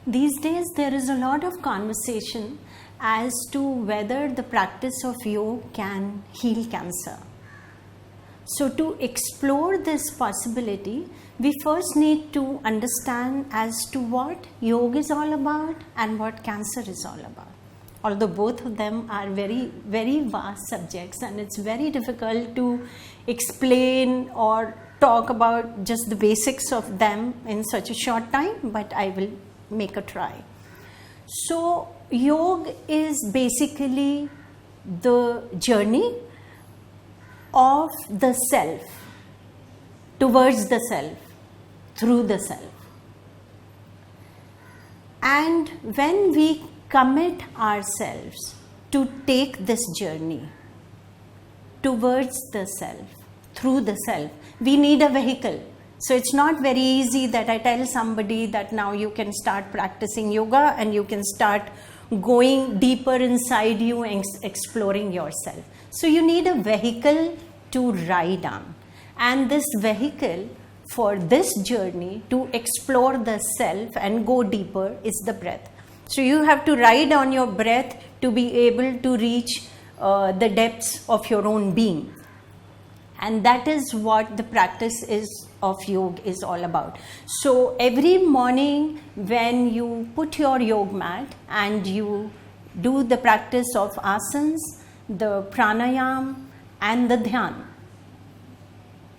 These days there is a lot of conversation as to whether the practice of yoga can heal cancer. So to explore this possibility, we first need to understand as to what yoga is all about and what cancer is all about. Although both of them are very, very vast subjects, and it's very difficult to explain or talk about just the basics of them in such a short time, but I will make a try. So yoga is basically the journey of the self, towards the self, through the self. And when we commit ourselves to take this journey towards the self, through the self, we need a vehicle. So it's not very easy that I tell somebody that now you can start practicing yoga and you can start going deeper inside you and exploring yourself. So you need a vehicle to ride on. And this vehicle for this journey to explore the self and go deeper is the breath. So you have to ride on your breath to be able to reach the depths of your own being. And that is what the practice of yoga is all about. So every morning when you put your yoga mat and you do the practice of asanas, the pranayam and the dhyan.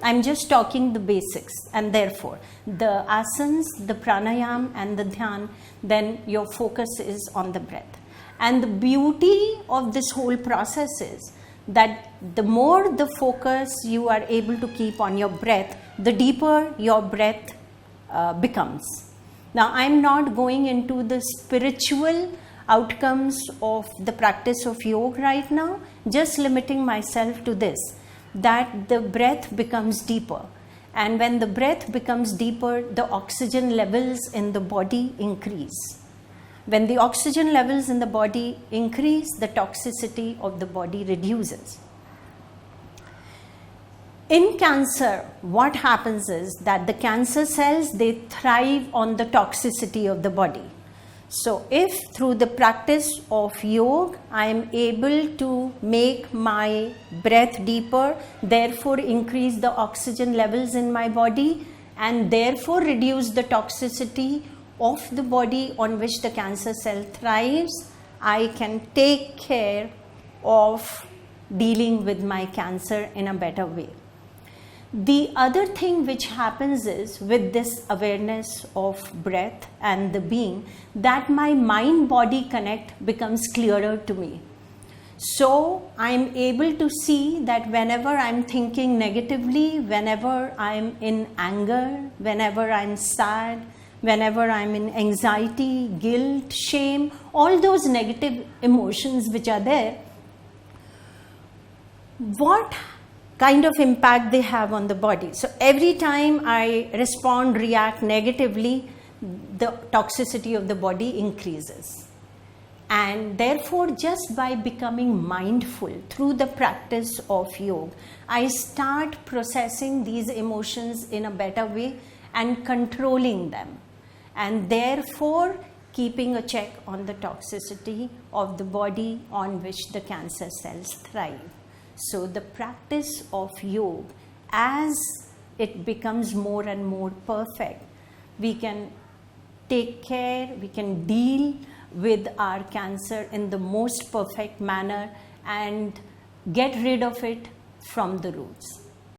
I'm just talking the basics, and therefore the asanas, the pranayam and the dhyan, then your focus is on the breath. And the beauty of this whole process is that the more the focus you are able to keep on your breath, the deeper your breath becomes. Now, I'm not going into the spiritual outcomes of the practice of yoga right now, just limiting myself to this, that the breath becomes deeper. And when the breath becomes deeper, the oxygen levels in the body increase. When the oxygen levels in the body increase, the toxicity of the body reduces. In cancer, what happens is that the cancer cells, they thrive on the toxicity of the body. So if through the practice of yoga, I am able to make my breath deeper, therefore increase the oxygen levels in my body, and therefore reduce the toxicity of the body on which the cancer cell thrives, I can take care of dealing with my cancer in a better way. The other thing which happens is, with this awareness of breath and the being, that my mind-body connect becomes clearer to me. So I'm able to see that whenever I'm thinking negatively, whenever I'm in anger, whenever I'm sad, whenever I'm in anxiety, guilt, shame, all those negative emotions which are there, what kind of impact they have on the body. So every time I respond, react negatively, the toxicity of the body increases. And therefore, just by becoming mindful through the practice of yoga, I start processing these emotions in a better way and controlling them. And therefore, keeping a check on the toxicity of the body on which the cancer cells thrive. So the practice of yoga, as it becomes more and more perfect, we can take care, we can deal with our cancer in the most perfect manner and get rid of it from the roots.